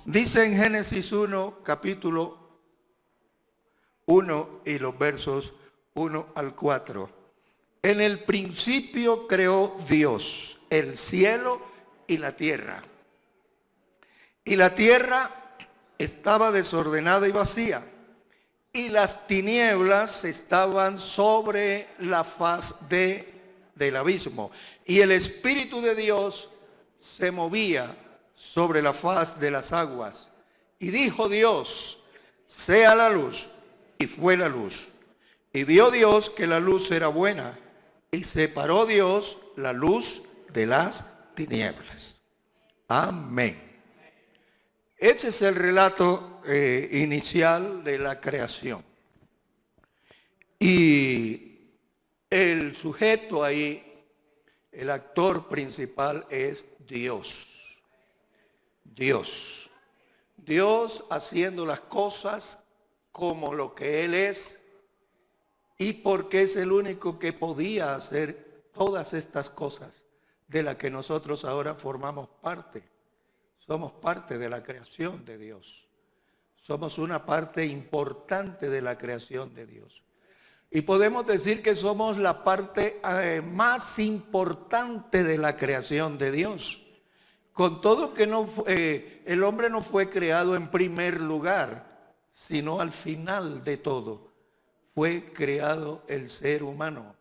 Dice en Génesis 1, capítulo 1 y los versos 1 al 4. En el principio creó Dios el cielo y la tierra. Y la tierra estaba desordenada y vacía, y las tinieblas estaban sobre la faz del abismo. Y el Espíritu de Dios se movía sobre la faz de las aguas. Y dijo Dios, sea la luz, y fue la luz. Y vio Dios que la luz era buena, y separó Dios la luz de las tinieblas. Amén. Ese es el relato inicial de la creación. Y el sujeto ahí, el actor principal es Dios. Dios. Dios haciendo las cosas como lo que Él es, y porque es el único que podía hacer todas estas cosas de las que nosotros ahora formamos parte. Somos parte de la creación de Dios. Somos una parte importante de la creación de Dios. Y podemos decir que somos la parte más importante de la creación de Dios. Con todo que el hombre no fue creado en primer lugar, sino al final de todo. Fue creado el ser humano.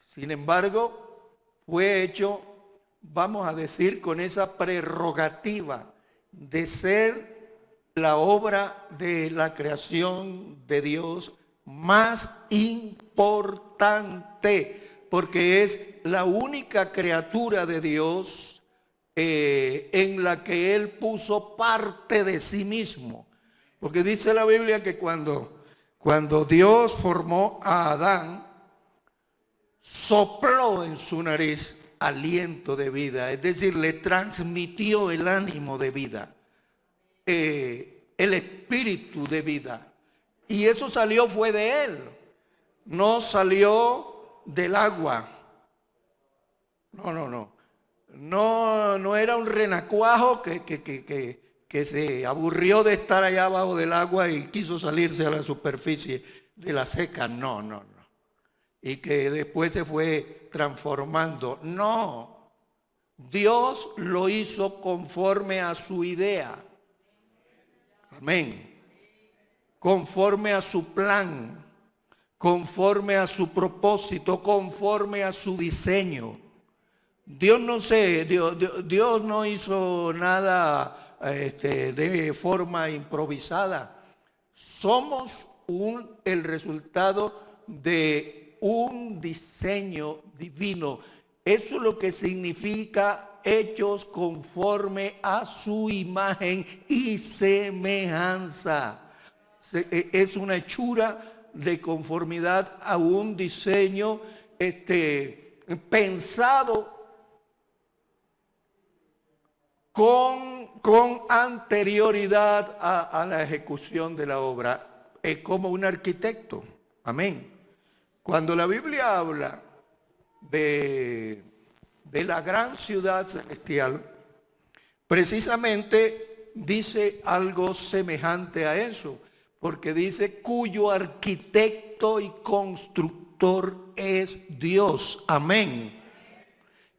Sin embargo, fue hecho, vamos a decir, con esa prerrogativa de ser la obra de la creación de Dios más importante, porque es la única criatura de Dios en la que Él puso parte de sí mismo. Porque dice la Biblia que cuando Dios formó a Adán, sopló en su nariz aliento de vida, es decir, le transmitió el ánimo de vida, el espíritu de vida. Y eso fue de Él, no salió del agua. No era un renacuajo que se aburrió de estar allá abajo del agua y quiso salirse a la superficie de la seca. No. Y que después se fue transformando. No, Dios lo hizo conforme a su idea. Amén. Conforme a su plan, conforme a su propósito, conforme a su diseño. Dios no hizo nada de forma improvisada. Somos el resultado de un diseño divino. Eso es lo que significa hechos conforme a su imagen y semejanza. Es una hechura de conformidad a un diseño pensado con anterioridad a la ejecución de la obra. Es como un arquitecto. Amén. Cuando la Biblia habla de la gran ciudad celestial, precisamente dice algo semejante a eso, porque dice cuyo arquitecto y constructor es Dios. Amén.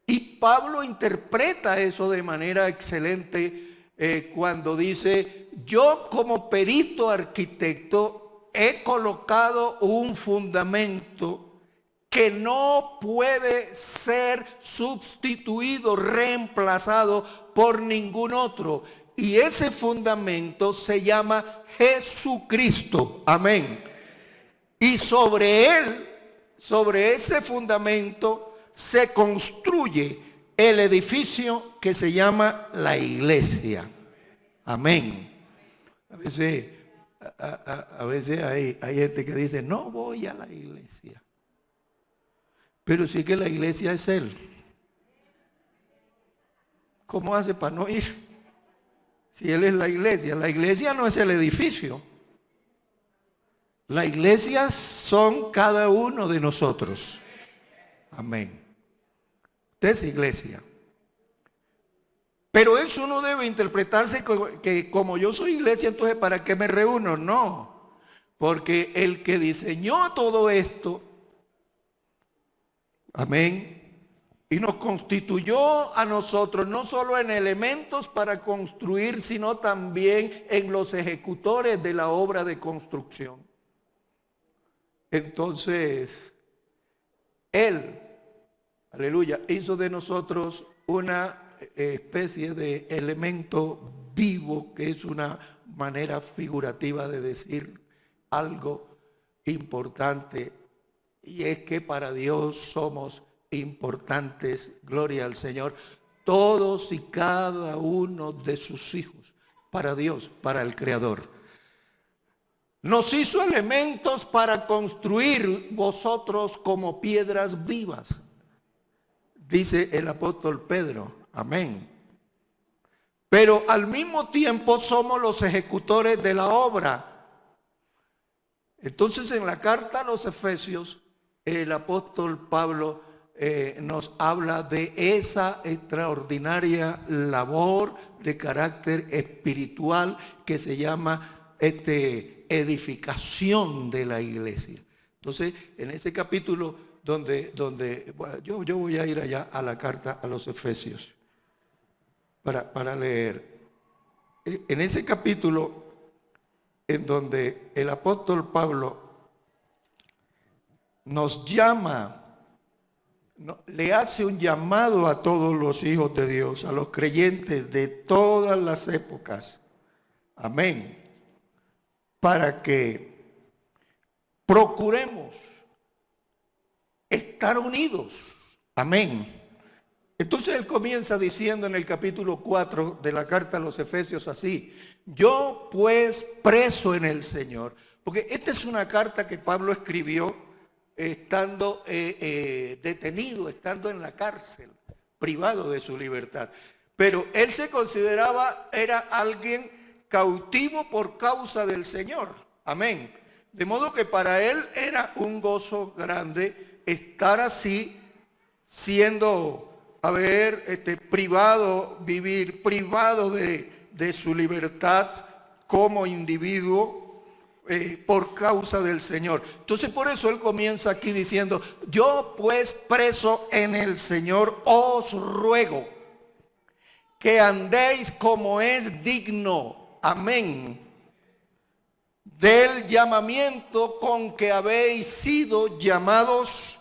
Y Pablo interpreta eso de manera excelente cuando dice, yo como perito arquitecto he colocado un fundamento que no puede ser sustituido, reemplazado por ningún otro. Y ese fundamento se llama Jesucristo. Amén. Y sobre él, sobre ese fundamento, se construye el edificio que se llama la iglesia. Amén. A veces hay gente que dice, no voy a la iglesia. Pero sí que la iglesia es Él. ¿Cómo hace para no ir? Si Él es la iglesia no es el edificio. La iglesia son cada uno de nosotros. Amén. Usted es iglesia. Pero eso no debe interpretarse que como yo soy iglesia, entonces ¿para qué me reúno? No, porque el que diseñó todo esto, amén, y nos constituyó a nosotros no solo en elementos para construir, sino también en los ejecutores de la obra de construcción. Entonces, Él, aleluya, hizo de nosotros una especie de elemento vivo, que es una manera figurativa de decir algo importante, y es que para Dios somos importantes, gloria al Señor, todos y cada uno de sus hijos, para Dios, para el Creador. Nos hizo elementos para construir vosotros como piedras vivas, dice el apóstol Pedro, amén. Pero al mismo tiempo somos los ejecutores de la obra. Entonces en la carta a los Efesios, el apóstol Pablo nos habla de esa extraordinaria labor de carácter espiritual que se llama edificación de la iglesia. Entonces, en ese capítulo bueno, yo voy a ir allá a la carta a los Efesios para leer. En ese capítulo en donde el apóstol Pablo nos llama, le hace un llamado a todos los hijos de Dios, a los creyentes de todas las épocas, amén, para que procuremos estar unidos, amén. Entonces él comienza diciendo en el capítulo 4 de la carta a los Efesios así: yo pues preso en el Señor, porque esta es una carta que Pablo escribió estando detenido, estando en la cárcel, privado de su libertad. Pero él se consideraba, era alguien cautivo por causa del Señor, amén. De modo que para él era un gozo grande estar así, siendo, privado, vivir privado de su libertad como individuo, por causa del Señor. Entonces por eso él comienza aquí diciendo: yo pues preso en el Señor os ruego que andéis como es digno, amén, del llamamiento con que habéis sido llamados,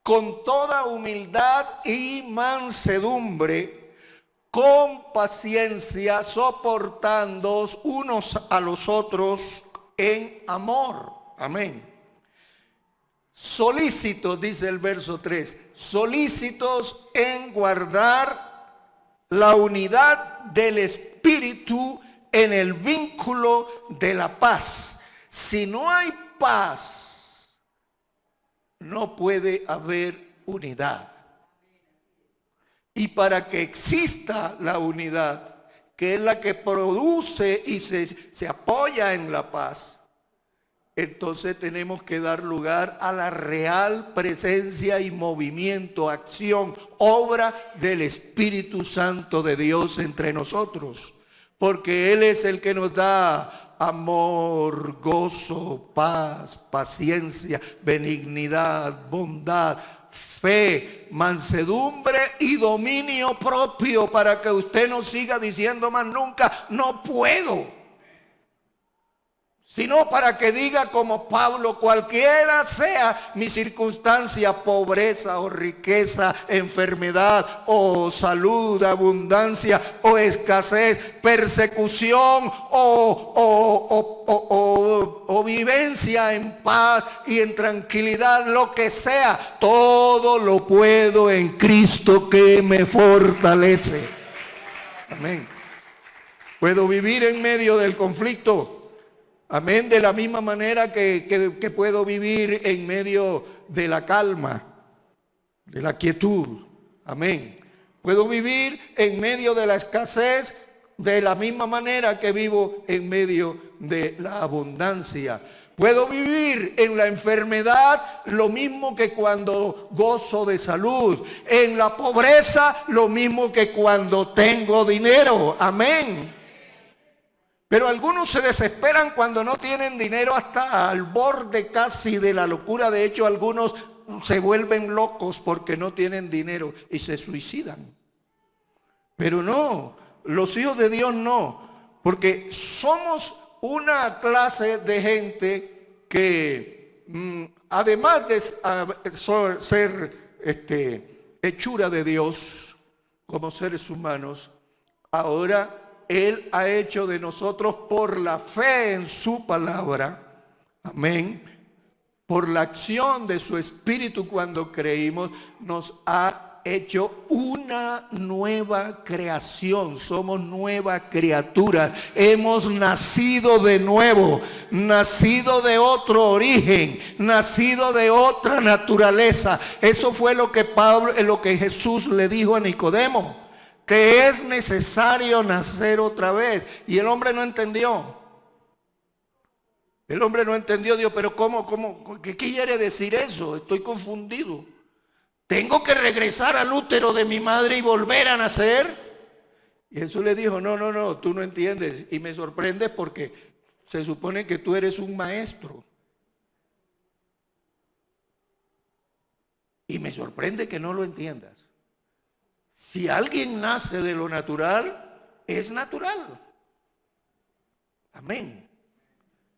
con toda humildad y mansedumbre, con paciencia, soportándoos unos a los otros en amor, amén. Solícitos, dice el verso 3, solícitos en guardar la unidad del Espíritu en el vínculo de la paz. Si no hay paz, no puede haber unidad. Y para que exista la unidad, que es la que produce y se apoya en la paz, entonces tenemos que dar lugar a la real presencia y movimiento, acción, obra del Espíritu Santo de Dios entre nosotros. Porque Él es el que nos da amor, gozo, paz, paciencia, benignidad, bondad, fe, mansedumbre y dominio propio, para que usted no siga diciendo más nunca no puedo, sino para que diga como Pablo: cualquiera sea mi circunstancia, pobreza o riqueza, enfermedad o salud, abundancia o escasez, persecución o vivencia en paz y en tranquilidad, lo que sea, todo lo puedo en Cristo que me fortalece. Amén. Puedo vivir en medio del conflicto, amén, de la misma manera que puedo vivir en medio de la calma, de la quietud, amén. Puedo vivir en medio de la escasez de la misma manera que vivo en medio de la abundancia. Puedo vivir en la enfermedad lo mismo que cuando gozo de salud. En la pobreza lo mismo que cuando tengo dinero. Amén. Pero algunos se desesperan cuando no tienen dinero hasta al borde casi de la locura. De hecho, algunos se vuelven locos porque no tienen dinero y se suicidan. Pero no, los hijos de Dios no, porque somos una clase de gente que además de ser hechura de Dios como seres humanos, ahora Él ha hecho de nosotros por la fe en su palabra, amén, por la acción de su Espíritu cuando creímos, nos ha hecho una nueva creación. Somos nuevas criaturas. Hemos nacido de nuevo, nacido de otro origen, nacido de otra naturaleza. Eso fue lo que Jesús le dijo a Nicodemo, que es necesario nacer otra vez. Y el hombre no entendió. El hombre no entendió, Dios, pero ¿cómo? ¿Qué quiere decir eso? Estoy confundido. ¿Tengo que regresar al útero de mi madre y volver a nacer? Y Jesús le dijo, no, tú no entiendes. Y me sorprende porque se supone que tú eres un maestro. Y me sorprende que no lo entiendas. Si alguien nace de lo natural, es natural. Amén.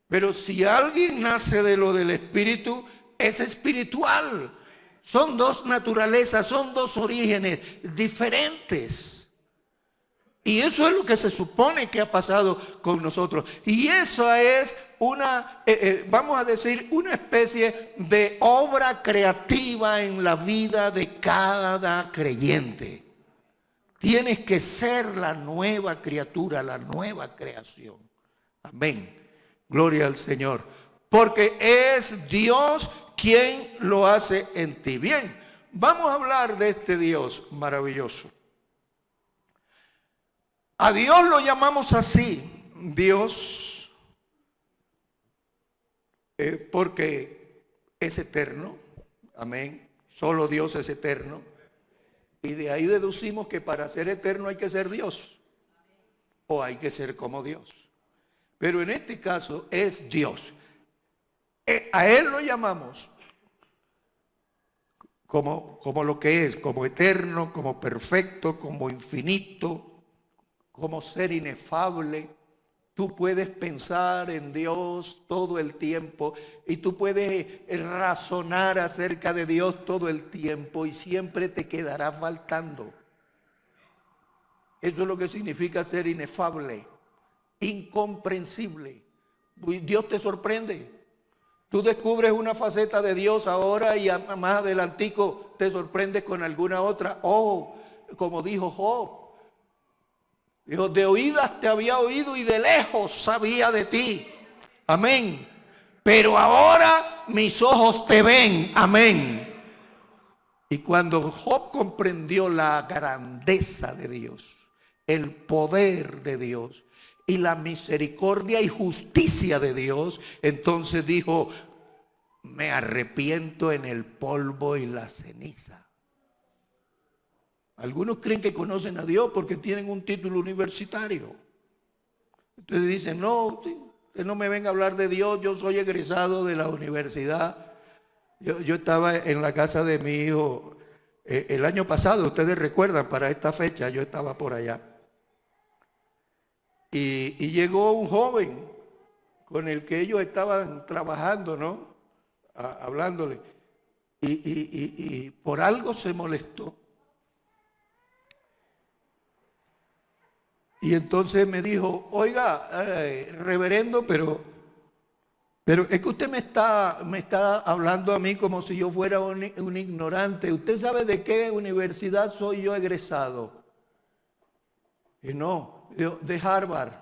Pero si alguien nace de lo del Espíritu, es espiritual. Son dos naturalezas, son dos orígenes diferentes. Y eso es lo que se supone que ha pasado con nosotros. Y eso es vamos a decir, una especie de obra creativa en la vida de cada creyente. Tienes que ser la nueva criatura, la nueva creación. Amén. Gloria al Señor. Porque es Dios quien lo hace en ti. Bien, vamos a hablar de este Dios maravilloso. A Dios lo llamamos así, Dios, porque es eterno. Amén. Solo Dios es eterno. Y de ahí deducimos que para ser eterno hay que ser Dios. O hay que ser como Dios. Pero en este caso es Dios. A Él lo llamamos como lo que es, como eterno, como perfecto, como infinito, como ser inefable. Tú puedes pensar en Dios todo el tiempo y tú puedes razonar acerca de Dios todo el tiempo y siempre te quedará faltando. Eso es lo que significa ser inefable, incomprensible. Dios te sorprende. Tú descubres una faceta de Dios ahora y más adelantico te sorprendes con alguna otra. Como dijo Job. Dijo, de oídas te había oído y de lejos sabía de ti. Amén. Pero ahora mis ojos te ven. Amén. Y cuando Job comprendió la grandeza de Dios, el poder de Dios y la misericordia y justicia de Dios, entonces dijo, me arrepiento en el polvo y la ceniza. Algunos creen que conocen a Dios porque tienen un título universitario. Entonces dicen, no, usted no me venga a hablar de Dios, yo soy egresado de la universidad. Yo estaba en la casa de mi hijo el año pasado, ustedes recuerdan, para esta fecha yo estaba por allá. Y llegó un joven con el que ellos estaban trabajando, ¿no? Hablándole. Y por algo se molestó. Y entonces me dijo, oiga, reverendo, pero es que usted me está hablando a mí como si yo fuera un ignorante. ¿Usted sabe de qué universidad soy yo egresado? Y no, de Harvard.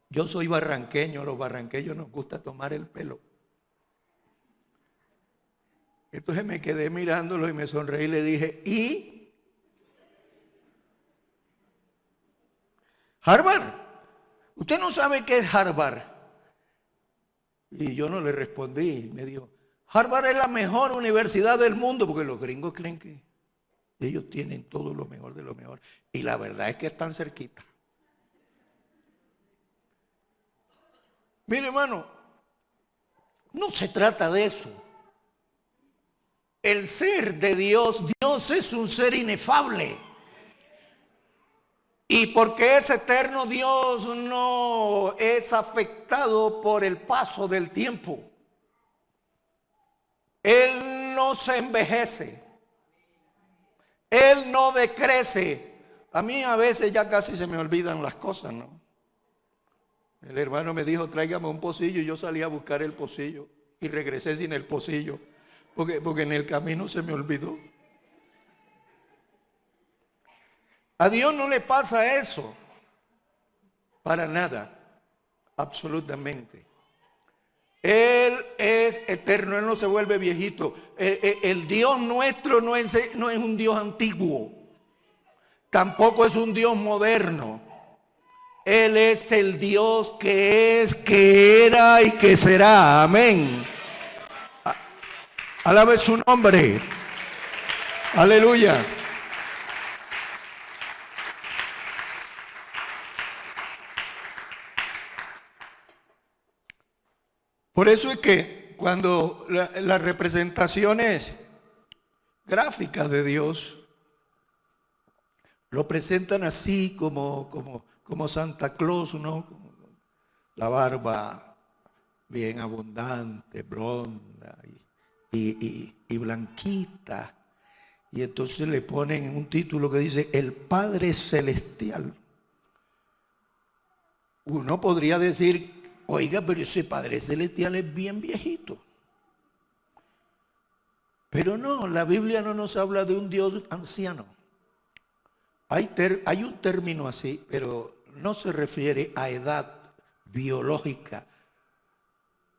Yo soy barranqueño, los barranqueños nos gusta tomar el pelo. Entonces me quedé mirándolo y me sonreí y le dije, ¿y? Harvard. ¿Usted no sabe qué es Harvard? Y yo no le respondí. Me dijo, Harvard es la mejor universidad del mundo, porque los gringos creen que ellos tienen todo lo mejor de lo mejor. Y la verdad es que están cerquita. Mire, hermano, no se trata de eso. El ser de Dios, Dios es un ser inefable. Y porque es eterno, Dios no es afectado por el paso del tiempo. Él no se envejece. Él no decrece. A mí a veces ya casi se me olvidan las cosas, ¿no? El hermano me dijo, tráigame un pocillo, y yo salí a buscar el pocillo y regresé sin el pocillo, porque en el camino se me olvidó. A Dios no le pasa eso, para nada, absolutamente. Él es eterno, Él no se vuelve viejito. El Dios nuestro no es un Dios antiguo, tampoco es un Dios moderno. Él es el Dios que es, que era y que será. Amén. Alabe su nombre. Aleluya. Por eso es que cuando las representaciones gráficas de Dios lo presentan así como Santa Claus, ¿no? La barba bien abundante, blonda y blanquita. Y entonces le ponen un título que dice el Padre Celestial. Uno podría decir, oiga, pero ese Padre Celestial es bien viejito. Pero no, la Biblia no nos habla de un Dios anciano. Hay un término así, pero no se refiere a edad biológica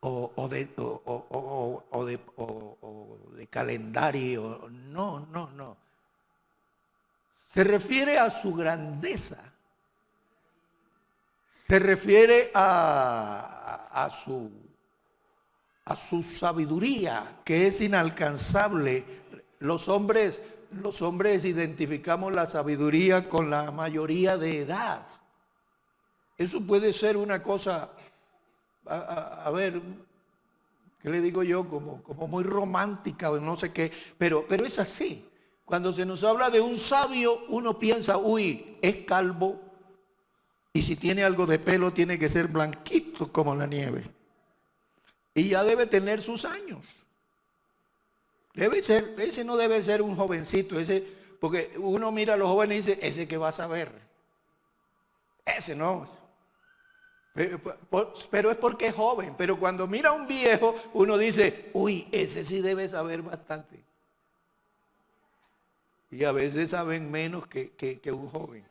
o de calendario. No. Se refiere a su grandeza. Se refiere a su sabiduría, que es inalcanzable. Los hombres identificamos la sabiduría con la mayoría de edad. Eso puede ser una cosa, a ver, ¿qué le digo yo? Como muy romántica o no sé qué, pero es así. Cuando se nos habla de un sabio, uno piensa, uy, es calvo, y si tiene algo de pelo tiene que ser blanquito como la nieve. Y ya debe tener sus años. Debe ser, ese no debe ser un jovencito, porque uno mira a los jóvenes y dice, ese que va a saber. Ese no. Pero es porque es joven. Pero cuando mira a un viejo, uno dice, uy, ese sí debe saber bastante. Y a veces saben menos que un joven.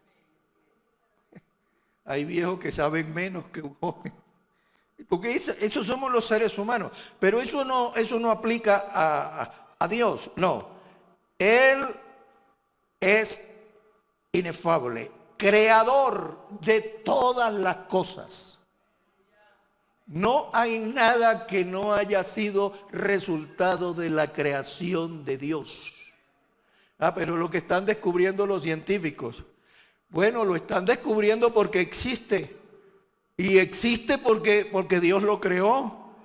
Hay viejos que saben menos que un joven. Porque eso somos los seres humanos. Pero eso no aplica a Dios. No. Él es inefable, creador de todas las cosas. No hay nada que no haya sido resultado de la creación de Dios. Pero lo que están descubriendo los científicos, bueno, lo están descubriendo porque existe. Y existe porque Dios lo creó.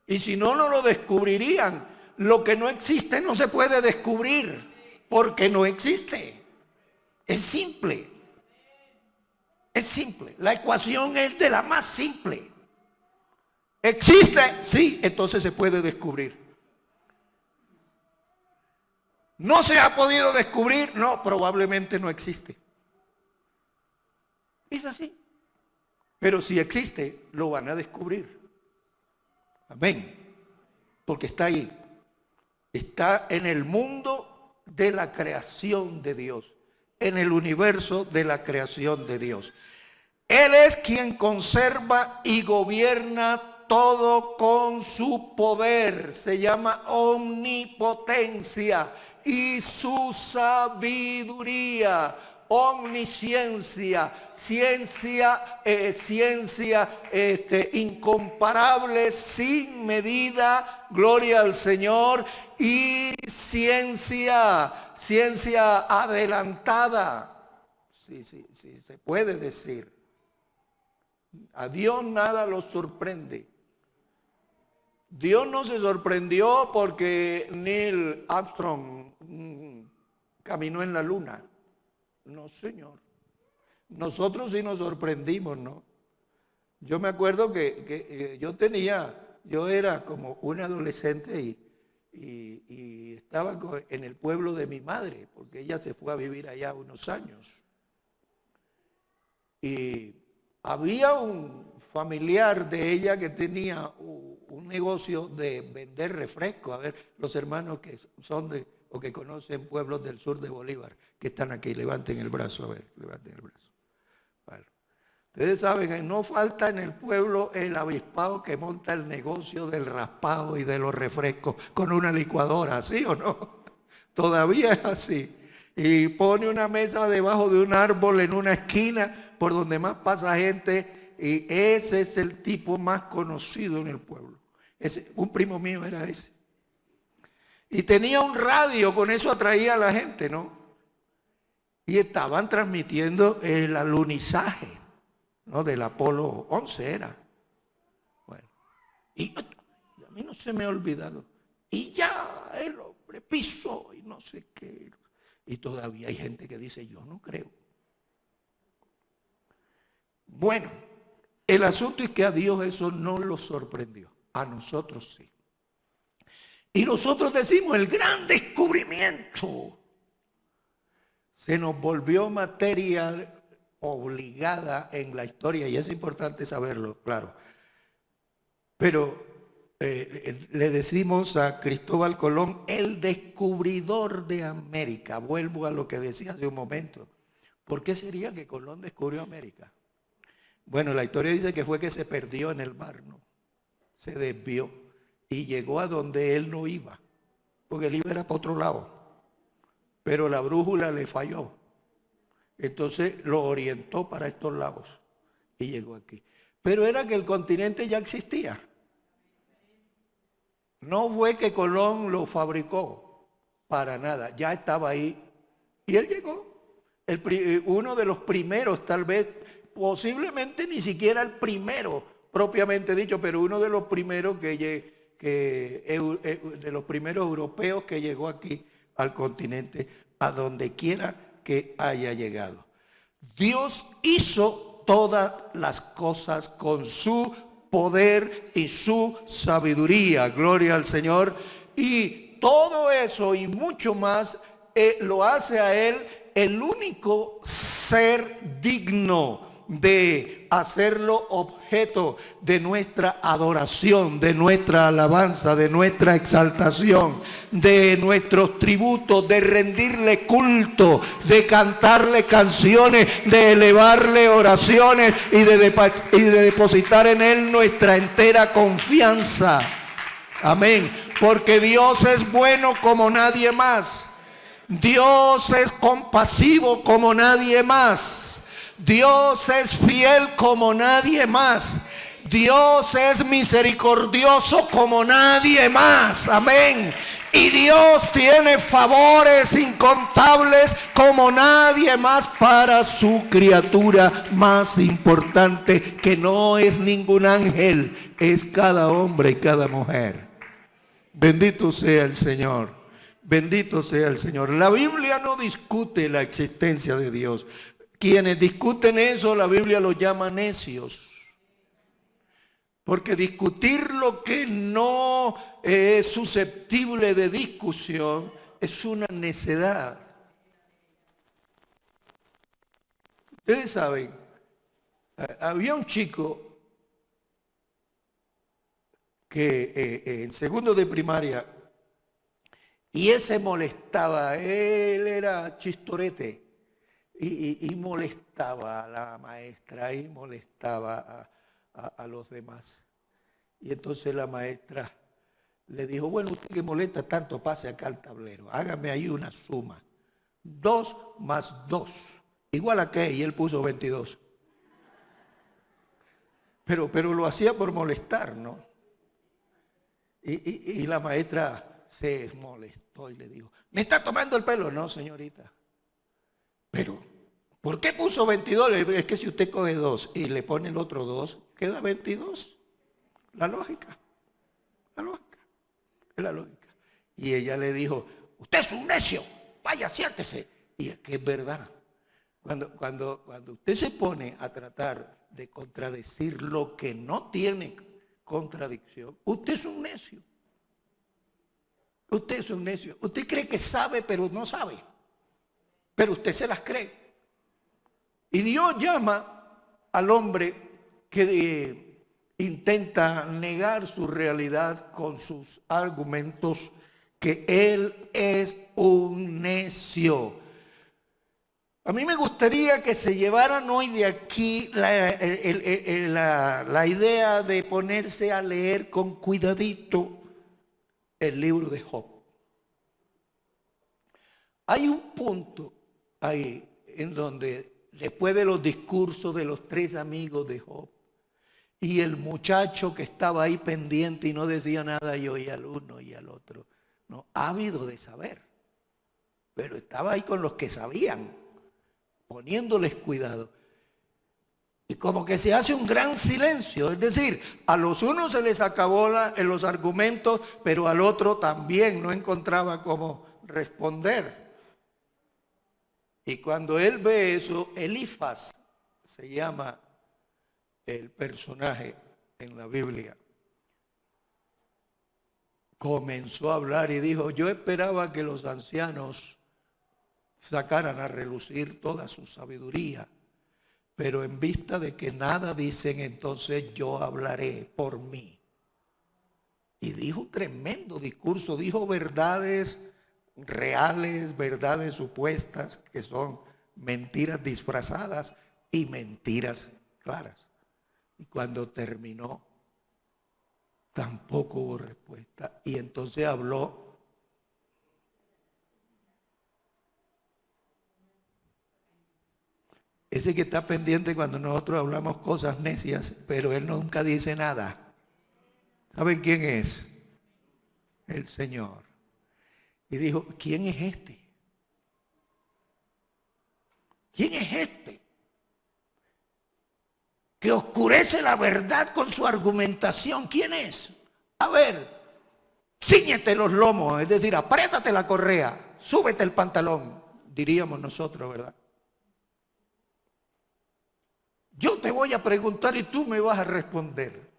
Y si no, no lo descubrirían. Lo que no existe no se puede descubrir porque no existe. Es simple. Es simple. La ecuación es de la más simple. ¿Existe? Sí, entonces se puede descubrir. ¿No se ha podido descubrir? No, probablemente no existe. Es así. Pero si existe, lo van a descubrir. Amén. Porque está ahí. Está en el mundo de la creación de Dios. En el universo de la creación de Dios. Él es quien conserva y gobierna todo con su poder. Se llama omnipotencia. Y su sabiduría. omnisciencia, ciencia incomparable, sin medida, gloria al Señor, y ciencia adelantada, sí, se puede decir. A Dios nada lo sorprende. Dios no se sorprendió porque Neil Armstrong caminó en la luna. No, señor. Nosotros sí nos sorprendimos, ¿no? Yo me acuerdo que yo era como un adolescente y estaba en el pueblo de mi madre, porque ella se fue a vivir allá unos años. Y había un familiar de ella que tenía un negocio de vender refrescos. A ver, los hermanos que son o que conocen pueblos del sur de Bolívar, que están aquí, levanten el brazo, a ver, levanten el brazo. Bueno, ustedes saben que no falta en el pueblo el avispado que monta el negocio del raspado y de los refrescos con una licuadora, ¿sí o no? Todavía es así. Y pone una mesa debajo de un árbol en una esquina por donde más pasa gente, y ese es el tipo más conocido en el pueblo. Un primo mío era ese. Y tenía un radio, con eso atraía a la gente, ¿no? Y estaban transmitiendo el alunizaje, ¿no? Del Apolo 11 era. Bueno, y a mí no se me ha olvidado. Y ya el hombre pisó y no sé qué. Y todavía hay gente que dice, yo no creo. Bueno, el asunto es que a Dios eso no lo sorprendió. A nosotros sí. Y nosotros decimos, el gran descubrimiento. Se nos volvió materia obligada en la historia, y es importante saberlo, claro. Pero le decimos a Cristóbal Colón, el descubridor de América. Vuelvo a lo que decía hace un momento. ¿Por qué sería que Colón descubrió América? Bueno, la historia dice que fue que se perdió en el mar, ¿no? Se desvió y llegó a donde él no iba, porque él iba era para otro lado, pero la brújula le falló. Entonces lo orientó para estos lados y llegó aquí. Pero era que el continente ya existía. No fue que Colón lo fabricó, para nada, ya estaba ahí. Y él llegó, uno de los primeros, tal vez, posiblemente ni siquiera el primero, propiamente dicho, pero uno de los primeros de los primeros europeos que llegó aquí al continente, a donde quiera que haya llegado. Dios hizo todas las cosas con su poder y su sabiduría, gloria al Señor, y todo eso y mucho más lo hace a Él el único ser digno de hacerlo objeto de nuestra adoración, de nuestra alabanza, de nuestra exaltación, de nuestros tributos, de rendirle culto, de cantarle canciones, de elevarle oraciones y de depositar en Él nuestra entera confianza. Amén. Porque Dios es bueno como nadie más. Dios es compasivo como nadie más. Dios es fiel como nadie más. Dios es misericordioso como nadie más. Amén. Y Dios tiene favores incontables como nadie más para su criatura más importante, que no es ningún ángel, es cada hombre y cada mujer. Bendito sea el Señor. Bendito sea el Señor. La Biblia no discute la existencia de Dios. Quienes discuten eso, la Biblia los llama necios. Porque discutir lo que no es susceptible de discusión es una necedad. Ustedes saben, había un chico que en segundo de primaria, y ese molestaba, él era chistorete. Y molestaba a la maestra y molestaba a los demás. Y entonces la maestra le dijo, bueno, usted que molesta tanto, pase acá al tablero, hágame ahí una suma. 2 más 2. ¿Igual a qué? Y él puso 22. Pero lo hacía por molestar, ¿no? Y la maestra se molestó y le dijo, ¿me está tomando el pelo? No, señorita. Pero, ¿por qué puso 22? Es que si usted coge 2 y le pone el otro 2, queda 22. La lógica. Es la lógica. Y ella le dijo, usted es un necio, vaya, siéntese. Y es que es verdad. Cuando usted se pone a tratar de contradecir lo que no tiene contradicción, usted es un necio. Usted es un necio. Usted cree que sabe, pero no sabe. Pero usted se las cree. Y Dios llama al hombre que intenta negar su realidad con sus argumentos, que él es un necio. A mí me gustaría que se llevaran hoy de aquí la idea de ponerse a leer con cuidadito el libro de Job. Hay un punto ahí en donde, después de los discursos de los 3 amigos de Job, y el muchacho que estaba ahí pendiente y no decía nada, y oía al uno y al otro, no, ávido de saber, pero estaba ahí con los que sabían, poniéndoles cuidado. Y como que se hace un gran silencio, es decir, a los unos se les acabó los argumentos, pero al otro también no encontraba cómo responder. Y cuando él ve eso, Elifaz se llama el personaje en la Biblia, comenzó a hablar y dijo, yo esperaba que los ancianos sacaran a relucir toda su sabiduría, pero en vista de que nada dicen, entonces yo hablaré por mí. Y dijo un tremendo discurso, dijo verdades reales, verdades supuestas, que son mentiras disfrazadas y mentiras claras. Y cuando terminó, tampoco hubo respuesta. Y entonces habló ese que está pendiente cuando nosotros hablamos cosas necias, pero él nunca dice nada. ¿Saben quién es? El Señor. Y dijo, ¿quién es este? ¿Quién es este que oscurece la verdad con su argumentación? ¿Quién es? A ver, cíñete los lomos, es decir, apriétate la correa, súbete el pantalón, diríamos nosotros, ¿verdad? Yo te voy a preguntar y tú me vas a responder.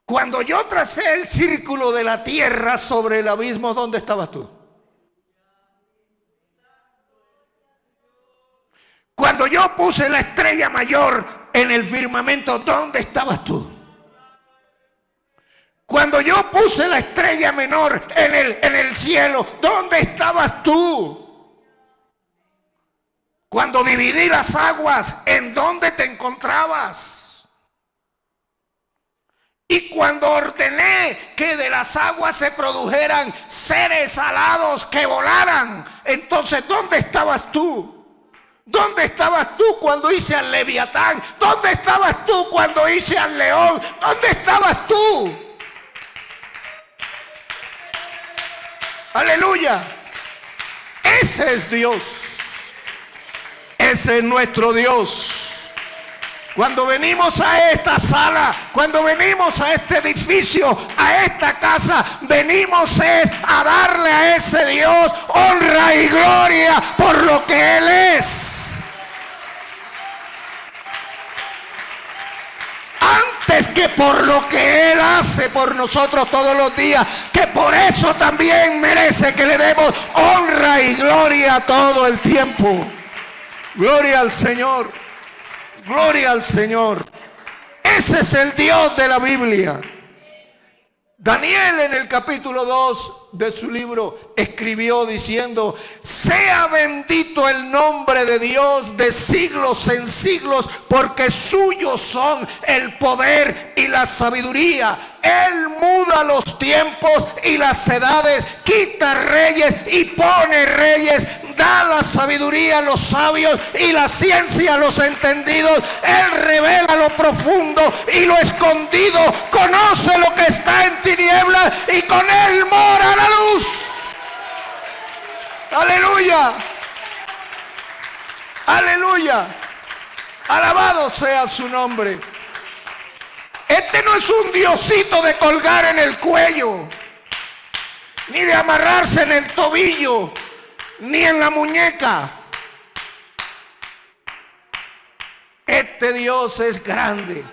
Cuando yo tracé el círculo de la tierra sobre el abismo, ¿dónde estabas tú? Cuando yo puse la estrella mayor en el firmamento, ¿dónde estabas tú? Cuando yo puse la estrella menor en el cielo, ¿dónde estabas tú? Cuando dividí las aguas, ¿en dónde te encontrabas? Y cuando ordené que de las aguas se produjeran seres alados que volaran, entonces ¿dónde estabas tú? ¿Dónde estabas tú cuando hice al Leviatán? ¿Dónde estabas tú cuando hice al león? ¿Dónde estabas tú? Aleluya. Ese es Dios. Ese es nuestro Dios. Cuando venimos a esta sala, cuando venimos a este edificio, a esta casa, venimos es a darle a ese Dios honra y gloria por lo que Él es. Antes que por lo que Él hace por nosotros todos los días, que por eso también merece que le demos honra y gloria todo el tiempo. Gloria al Señor. Gloria al Señor. Ese es el Dios de la Biblia. Daniel en el capítulo 2 de su libro escribió diciendo: sea bendito el nombre de Dios de siglos en siglos, porque suyos son el poder y la sabiduría. Él muda los tiempos y las edades, quita reyes y pone reyes. da la sabiduría a los sabios y la ciencia a los entendidos. Él revela lo profundo y lo escondido. Conoce lo que está en tinieblas y con Él mora la luz. Aleluya. Aleluya. Alabado sea su nombre. Este no es un diosito de colgar en el cuello, ni de amarrarse en el tobillo, ni en la muñeca. Este Dios es grande,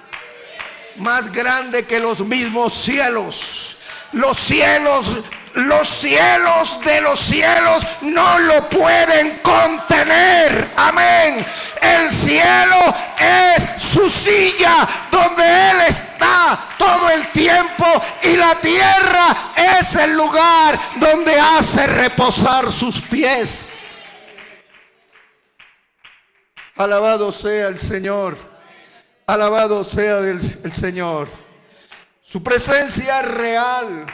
más grande que los mismos cielos. Los cielos de los cielos no lo pueden contener. Amén. El cielo es su silla donde Él está todo el tiempo, y la tierra es el lugar donde hace reposar sus pies. Alabado sea el Señor. Alabado sea el Señor. Su presencia es real.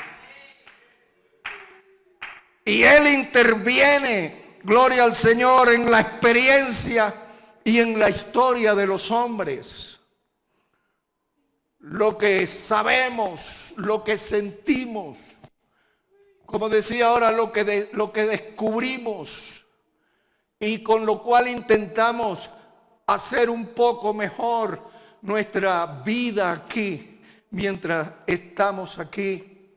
Y Él interviene, gloria al Señor, en la experiencia y en la historia de los hombres. Lo que sabemos, lo que sentimos, como decía ahora, lo que descubrimos, y con lo cual intentamos hacer un poco mejor nuestra vida aquí, mientras estamos aquí,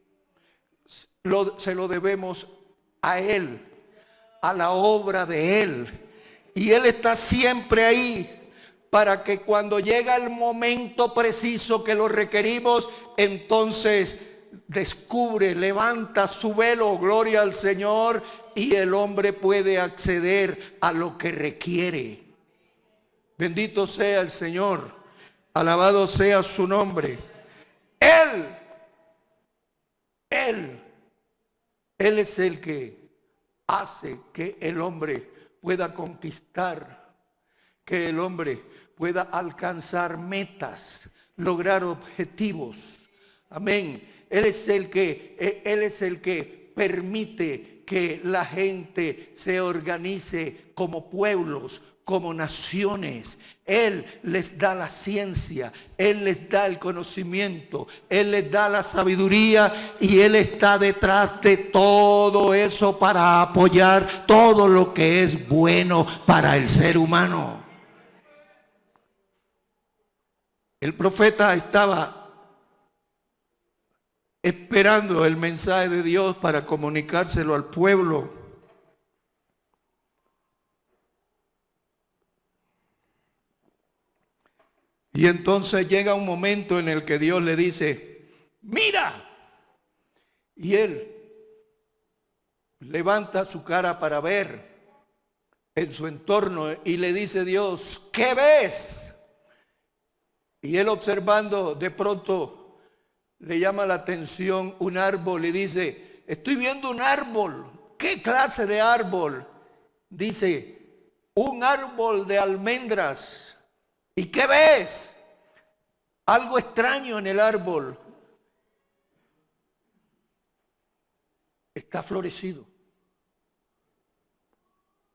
se lo debemos a Él, a la obra de Él. Y Él está siempre ahí para que cuando llega el momento preciso que lo requerimos, entonces descubre, levanta su velo, gloria al Señor, y el hombre puede acceder a lo que requiere. Bendito sea el Señor, alabado sea su nombre. Él es el que hace que el hombre pueda conquistar, que el hombre pueda alcanzar metas, lograr objetivos. Amén. Él es el que permite que la gente se organice como pueblos, como naciones. Él les da la ciencia, Él les da el conocimiento, Él les da la sabiduría, y Él está detrás de todo eso para apoyar todo lo que es bueno para el ser humano. El profeta estaba esperando el mensaje de Dios para comunicárselo al pueblo. Y entonces llega un momento en el que Dios le dice, mira. Y él levanta su cara para ver en su entorno y le dice Dios, ¿qué ves? Y él, observando, de pronto le llama la atención un árbol y dice, estoy viendo un árbol. ¿Qué clase de árbol? Dice, un árbol de almendras. ¿Y qué ves? Algo extraño en el árbol. Está florecido.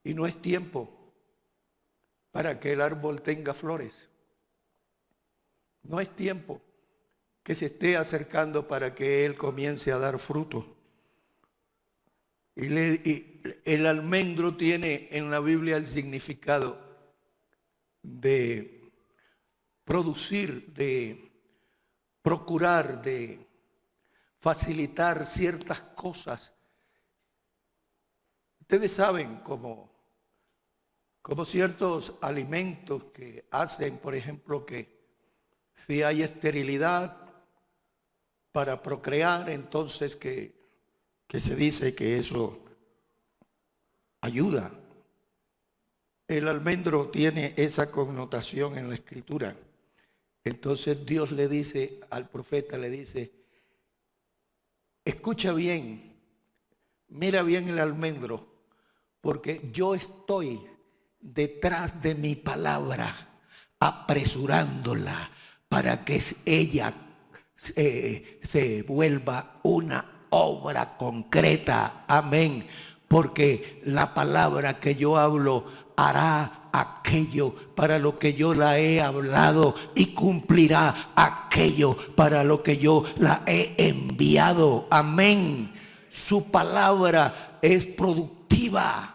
Y no es tiempo para que el árbol tenga flores. No es tiempo que se esté acercando para que él comience a dar fruto. Y el almendro tiene en la Biblia el significado de producir, de procurar, de facilitar ciertas cosas. Ustedes saben como ciertos alimentos que hacen, por ejemplo, que si hay esterilidad para procrear, entonces que se dice que eso ayuda. El almendro tiene esa connotación en la Escritura. Entonces Dios le dice al profeta, le dice, escucha bien, mira bien el almendro, porque yo estoy detrás de mi palabra, apresurándola para que ella se vuelva una obra concreta. Amén. porque la palabra que yo hablo hará aquello para lo que yo la he hablado y cumplirá aquello para lo que yo la he enviado. Amén. Su palabra es productiva.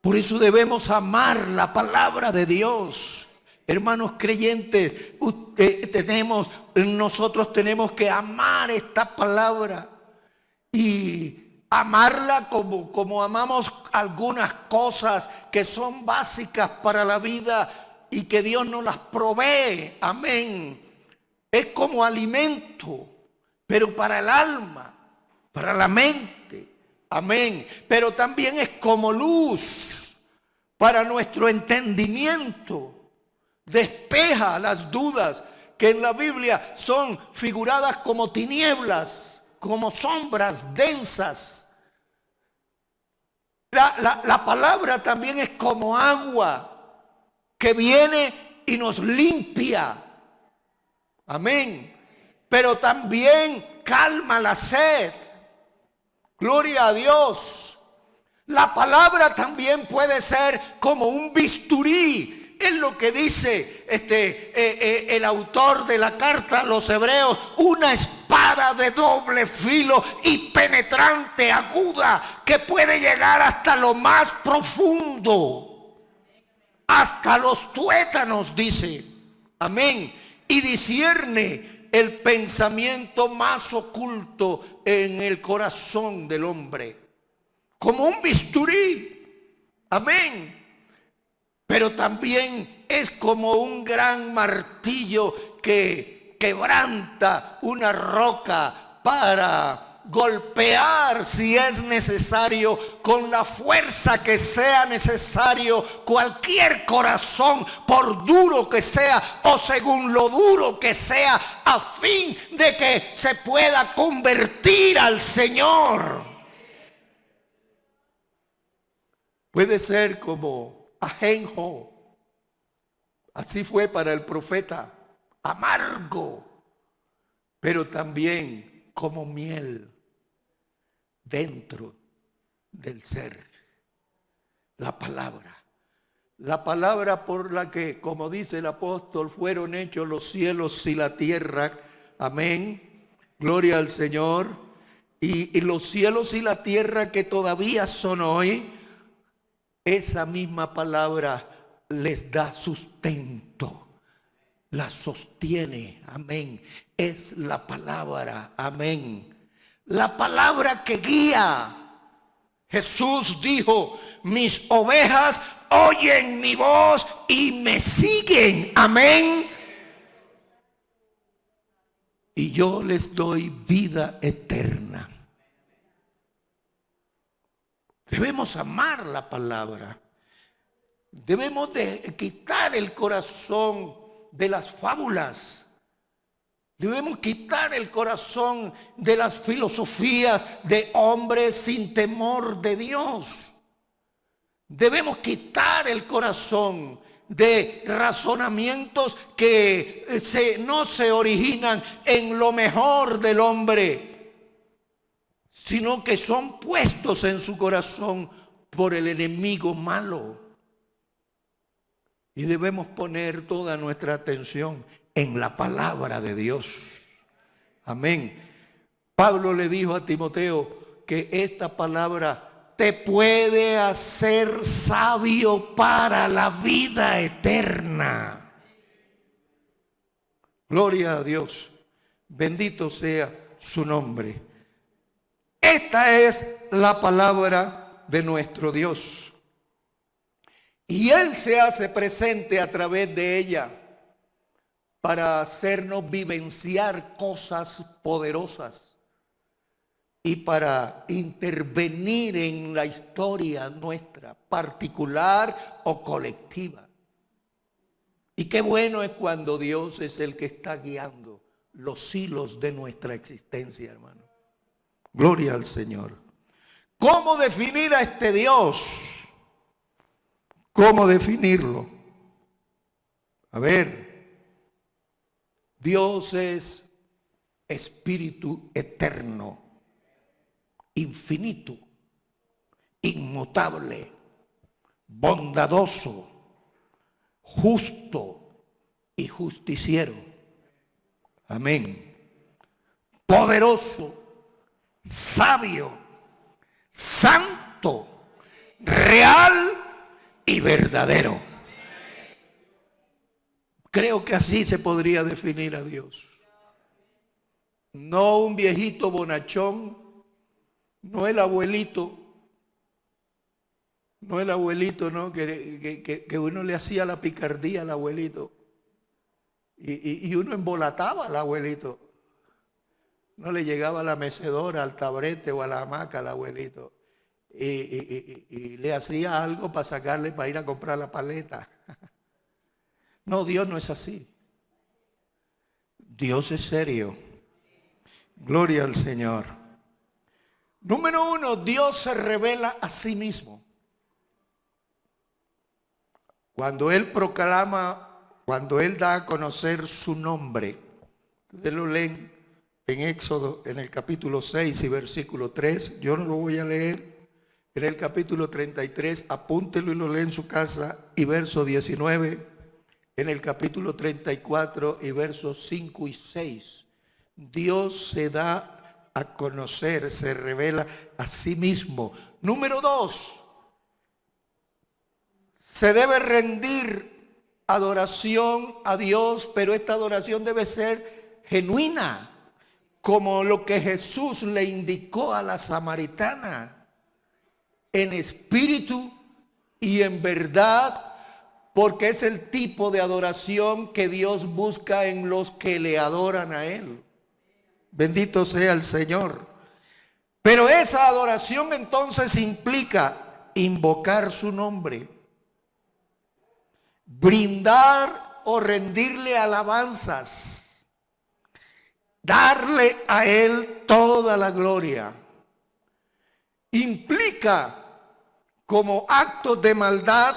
Por eso debemos amar la palabra de Dios. Hermanos creyentes, nosotros tenemos que amar esta palabra y amarla como amamos algunas cosas que son básicas para la vida y que Dios nos las provee. Amén. Es como alimento, pero para el alma, para la mente. Amén. Pero también es como luz para nuestro entendimiento. Despeja las dudas que en la Biblia son figuradas como tinieblas, como sombras densas. La palabra también es como agua que viene y nos limpia. Amén. Pero también calma la sed. Gloria a Dios. La palabra también puede ser como un bisturí. Es lo que dice el autor de la carta a los Hebreos, una espada de doble filo y penetrante, aguda, que puede llegar hasta lo más profundo, hasta los tuétanos, dice. Amén. Y discierne el pensamiento más oculto en el corazón del hombre, como un bisturí. Amén. Pero también es como un gran martillo que quebranta una roca para golpear, si es necesario, con la fuerza que sea necesario, cualquier corazón, por duro que sea o según lo duro que sea, a fin de que se pueda convertir al Señor. Puede ser como ajenjo. Así fue para el profeta, amargo, pero también como miel dentro del ser. La palabra por la que, como dice el apóstol, fueron hechos los cielos y la tierra. Amén. Gloria al Señor. Y los cielos y la tierra que todavía son hoy, esa misma palabra les da sustento, la sostiene. Amén. Es la palabra. Amén. La palabra que guía. Jesús dijo, mis ovejas oyen mi voz y me siguen. Amén. Y yo les doy vida eterna. Debemos amar la palabra. Debemos de quitar el corazón de las fábulas. Debemos quitar el corazón de las filosofías de hombres sin temor de Dios. Debemos quitar el corazón de razonamientos que no se originan en lo mejor del hombre, sino que son puestos en su corazón por el enemigo malo. Y debemos poner toda nuestra atención en la palabra de Dios. Amén. Pablo le dijo a Timoteo que esta palabra te puede hacer sabio para la vida eterna. Gloria a Dios. Bendito sea su nombre. Esta es la palabra de nuestro Dios. Y Él se hace presente a través de ella para hacernos vivenciar cosas poderosas y para intervenir en la historia nuestra, particular o colectiva. Y qué bueno es cuando Dios es el que está guiando los hilos de nuestra existencia, hermano. Gloria al Señor. ¿Cómo definir a este Dios? ¿Cómo definirlo? A ver, Dios es espíritu eterno, infinito, inmutable, bondadoso, justo y justiciero. Amén. Poderoso, sabio, santo, real y verdadero. Creo que así se podría definir a Dios. No un viejito bonachón, no el abuelito, ¿no? Que uno le hacía la picardía al abuelito y uno embolataba al abuelito. No le llegaba a la mecedora, al taburete o a la hamaca al abuelito y le hacía algo para sacarle para ir a comprar la paleta. No, Dios no es así. Dios es serio. Gloria al Señor. Número 1, Dios se revela a sí mismo. Cuando Él proclama, cuando Él da a conocer su nombre, ustedes lo leen en Éxodo, en el capítulo 6 y versículo 3, yo no lo voy a leer, en el capítulo 33, apúntelo y lo lee en su casa, y verso 19, en el capítulo 34 y versos 5 y 6, Dios se da a conocer, se revela a sí mismo. Número 2, se debe rendir adoración a Dios, pero esta adoración debe ser genuina, como lo que Jesús le indicó a la samaritana, en espíritu y en verdad, porque es el tipo de adoración que Dios busca en los que le adoran a Él. Bendito sea el Señor. Pero esa adoración entonces implica invocar su nombre, brindar o rendirle alabanzas, darle a Él toda la gloria. Implica como actos de maldad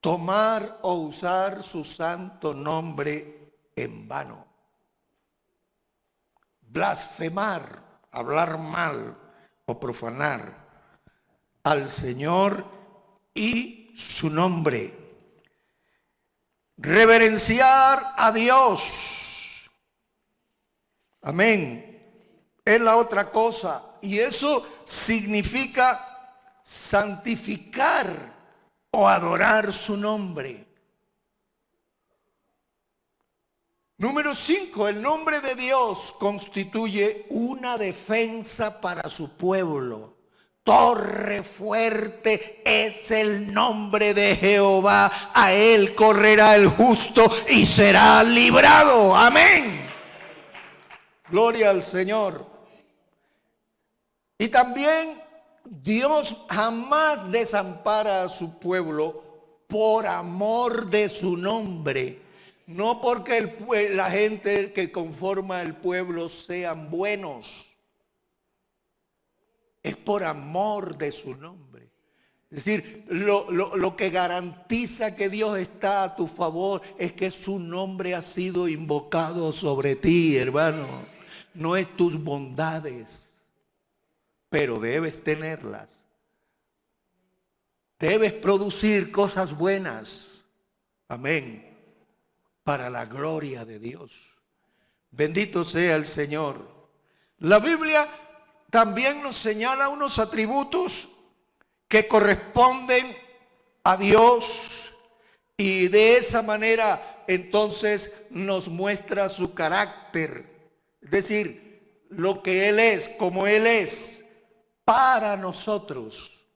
tomar o usar su santo nombre en vano. Blasfemar, hablar mal o profanar al Señor y su nombre. Reverenciar a Dios. Amén. Es la otra cosa. Y eso significa santificar o adorar su nombre. Número 5, el nombre de Dios constituye una defensa para su pueblo. Torre fuerte es el nombre de Jehová, a él correrá el justo y será librado. Amén. Gloria al Señor. Y también Dios jamás desampara a su pueblo por amor de su nombre. No porque la gente que conforma el pueblo sean buenos. Es por amor de su nombre. Es decir, lo que garantiza que Dios está a tu favor es que su nombre ha sido invocado sobre ti, hermano. No es tus bondades, pero debes tenerlas. Debes producir cosas buenas. Amén. Para la gloria de Dios. Bendito sea el Señor. La Biblia también nos señala unos atributos que corresponden a Dios y de esa manera entonces nos muestra su carácter, es decir, lo que Él es, como Él es para nosotros,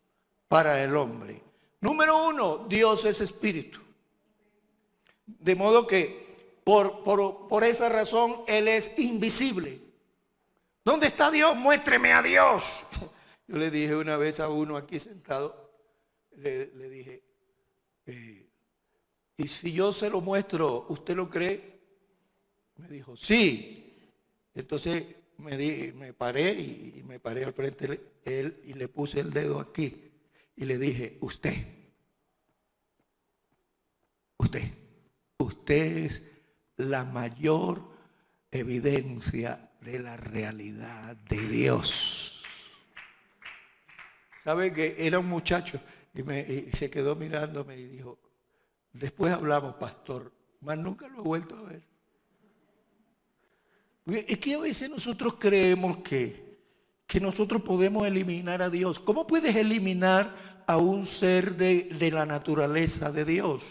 para el hombre. Número 1, Dios es espíritu. De modo que por esa razón Él es invisible. ¿Dónde está Dios? Muéstreme a Dios. Yo le dije una vez a uno aquí sentado, le dije, ¿y si yo se lo muestro, usted lo cree? Me dijo, sí. Entonces me paré y me paré al frente de él y le puse el dedo aquí y le dije, usted es la mayor evidencia de la realidad de Dios. ¿Sabe que era un muchacho? Y se quedó mirándome y dijo, después hablamos, pastor, mas nunca lo he vuelto a ver. Es que a veces nosotros creemos que nosotros podemos eliminar a Dios. ¿Cómo puedes eliminar a un ser de la naturaleza de Dios?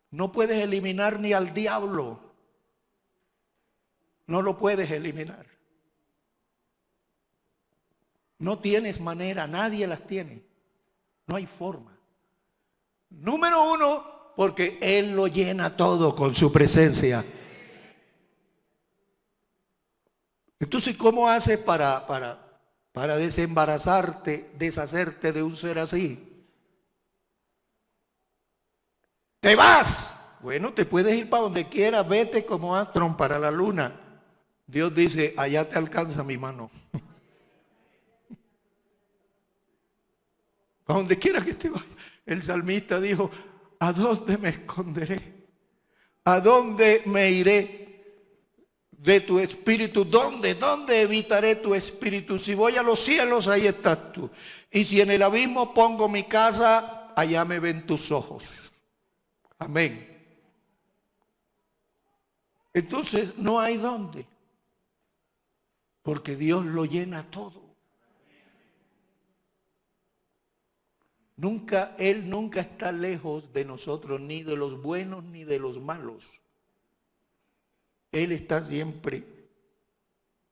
No puedes eliminar ni al diablo. No lo puedes eliminar. No tienes manera, nadie las tiene. No hay forma. Número uno, porque Él lo llena todo con su presencia. Entonces, ¿cómo haces para desembarazarte, deshacerte de un ser así? ¡Te vas! Bueno, te puedes ir para donde quieras, vete como Astrón para la luna. Dios dice, allá te alcanza mi mano. A donde quiera que te vaya. El salmista dijo, ¿a dónde me esconderé? ¿A dónde me iré de tu espíritu? ¿Dónde evitaré tu espíritu? Si voy a los cielos, ahí estás tú. Y si en el abismo pongo mi casa, allá me ven tus ojos. Amén. Entonces, no hay dónde. Porque Dios lo llena todo. Él nunca está lejos de nosotros, ni de los buenos ni de los malos. Él está siempre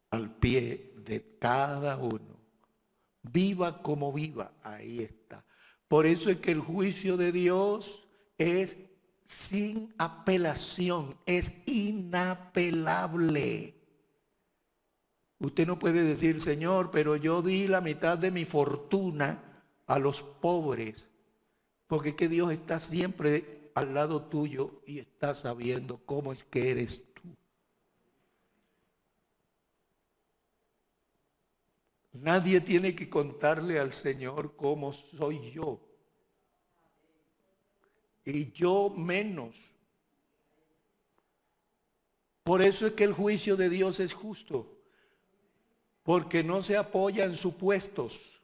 al pie de cada uno. Viva como viva, ahí está. Por eso es que el juicio de Dios es sin apelación, es inapelable. Usted no puede decir, Señor, pero yo di la mitad de mi fortuna a los pobres, porque es que Dios está siempre al lado tuyo y está sabiendo cómo es que eres tú. Nadie tiene que contarle al Señor cómo soy yo. Y yo menos. Por eso es que el juicio de Dios es justo, porque no se apoya en supuestos.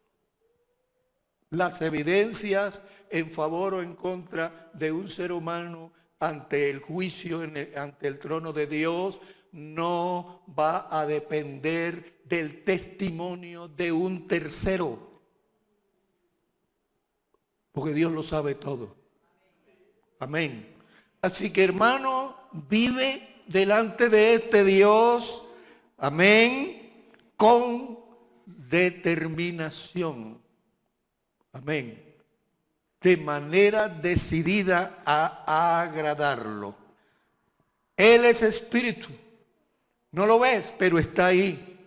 Las evidencias en favor o en contra de un ser humano ante el juicio, ante el trono de Dios, no va a depender del testimonio de un tercero. Porque Dios lo sabe todo. Amén. Así que, hermano, vive delante de este Dios, amén, con determinación. Amén. De manera decidida a agradarlo. Él es espíritu. No lo ves, pero está ahí.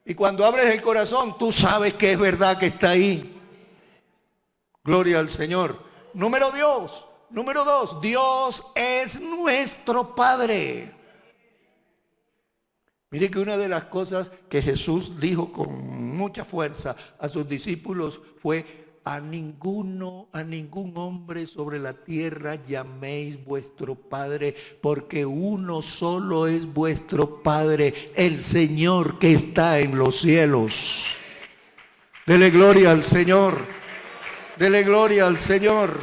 Y cuando abres el corazón, tú sabes que es verdad que está ahí. Gloria al Señor. Número dos, Dios es nuestro Padre. Mire que una de las cosas que Jesús dijo con mucha fuerza a sus discípulos fue: a ningún hombre sobre la tierra llaméis vuestro Padre, porque uno solo es vuestro Padre, el Señor que está en los cielos. Dele gloria al Señor. Dele gloria al Señor.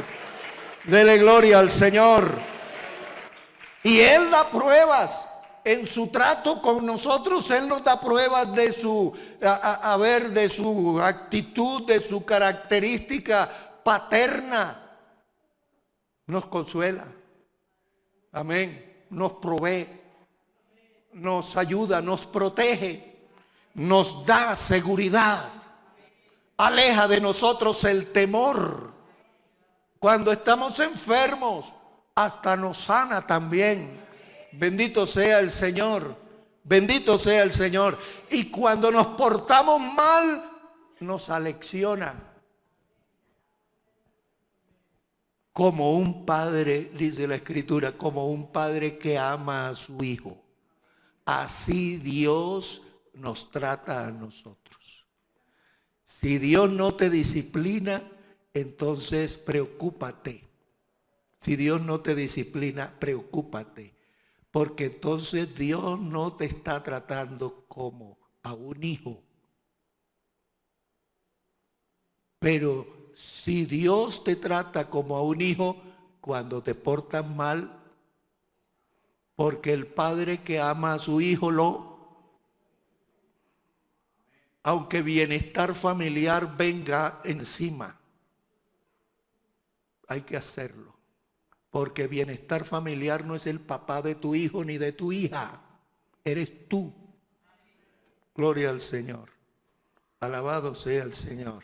Dele gloria al Señor. Y Él da pruebas. En su trato con nosotros, Él nos da pruebas de de su actitud, de su característica paterna. Nos consuela. Amén. Nos provee. Nos ayuda, nos protege. Nos da seguridad. Aleja de nosotros el temor. Cuando estamos enfermos, hasta nos sana también. Bendito sea el Señor, bendito sea el Señor. Y cuando nos portamos mal, nos alecciona. Como un padre, dice la Escritura, como un padre que ama a su hijo. Así Dios nos trata a nosotros. Si Dios no te disciplina, entonces preocúpate. Si Dios no te disciplina, preocúpate. Porque entonces Dios no te está tratando como a un hijo. Pero si Dios te trata como a un hijo cuando te portas mal, porque el padre que ama a su hijo aunque bienestar familiar venga encima, hay que hacerlo. Porque bienestar familiar no es el papá de tu hijo ni de tu hija, eres tú. Gloria al Señor. Alabado sea el Señor.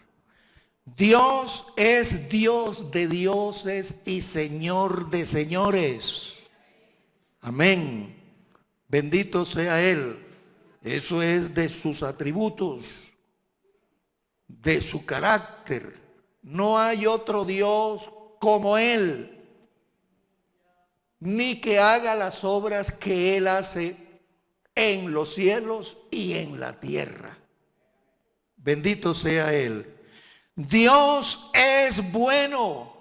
Dios es Dios de dioses y Señor de señores. Amén. Bendito sea Él. Eso es de sus atributos, de su carácter. No hay otro Dios como Él, ni que haga las obras que Él hace en los cielos y en la tierra. Bendito sea Él. Dios es bueno.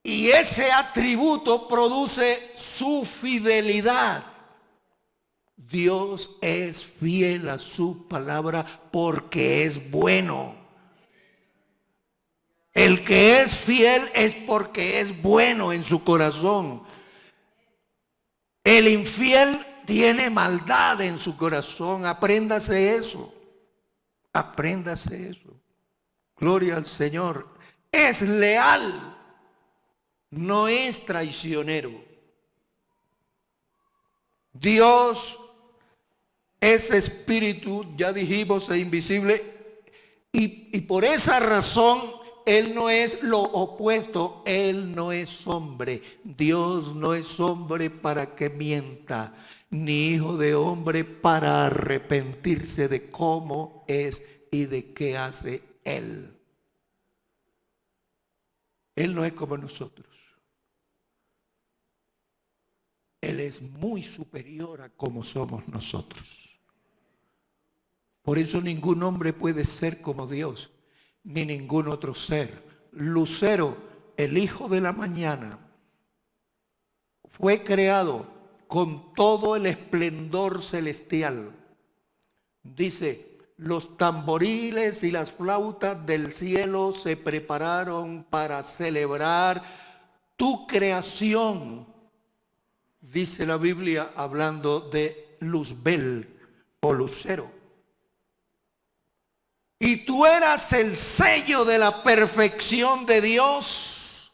Y ese atributo produce su fidelidad. Dios es fiel a su palabra porque es bueno. El que es fiel es porque es bueno en su corazón. El infiel tiene maldad en su corazón. Apréndase eso. Apréndase eso. Gloria al Señor. Es leal. No es traicionero. Dios es espíritu, ya dijimos, e invisible. Y por esa razón, Él no es lo opuesto. Él no es hombre. Dios no es hombre para que mienta, ni hijo de hombre para arrepentirse de cómo es y de qué hace Él. Él no es como nosotros. Él es muy superior a como somos nosotros. Por eso ningún hombre puede ser como Dios, ni ningún otro ser. Lucero, el hijo de la mañana, fue creado con todo el esplendor celestial. Dice, los tamboriles y las flautas del cielo se prepararon para celebrar tu creación. Dice la Biblia hablando de Luzbel o lucero. Y tú eras el sello de la perfección de Dios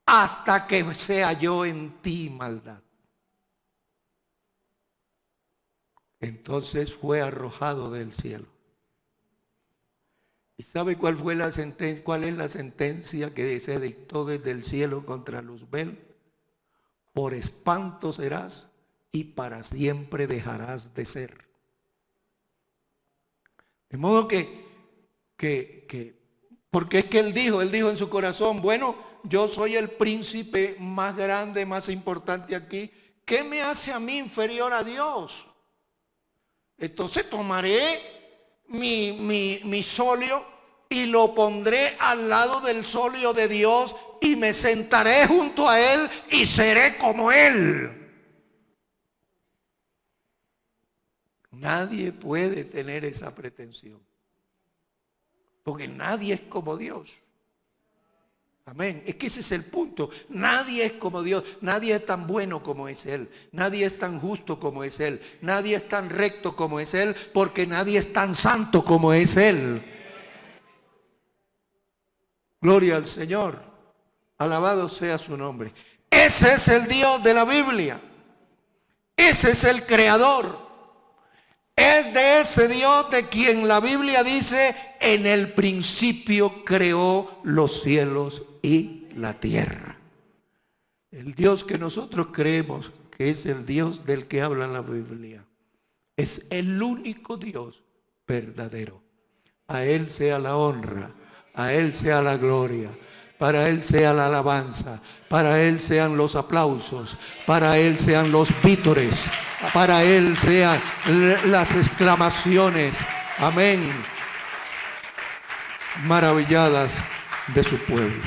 hasta que se halló en ti maldad. Entonces fue arrojado del cielo. ¿Y sabe cuál fue la sentencia? ¿Cuál es la sentencia que se dictó desde el cielo contra Luzbel? Por espanto serás y para siempre dejarás de ser. De modo porque es que él dijo en su corazón, bueno, yo soy el príncipe más grande, más importante aquí. ¿Qué me hace a mí inferior a Dios? Entonces tomaré mi solio y lo pondré al lado del solio de Dios y me sentaré junto a Él y seré como Él. Nadie puede tener esa pretensión. Porque nadie es como Dios. Amén. Es que ese es el punto. Nadie es como Dios. Nadie es tan bueno como es Él. Nadie es tan justo como es Él. Nadie es tan recto como es Él. Porque nadie es tan santo como es Él. Gloria al Señor. Alabado sea su nombre. Ese es el Dios de la Biblia. Ese es el creador. Es de ese Dios de quien la Biblia dice, en el principio creó los cielos y la tierra. El Dios que nosotros creemos que es el Dios del que habla la Biblia, es el único Dios verdadero. A Él sea la honra, a Él sea la gloria. Para Él sea la alabanza, para Él sean los aplausos, para Él sean los vítores, para Él sean las exclamaciones, amén, maravilladas de su pueblo.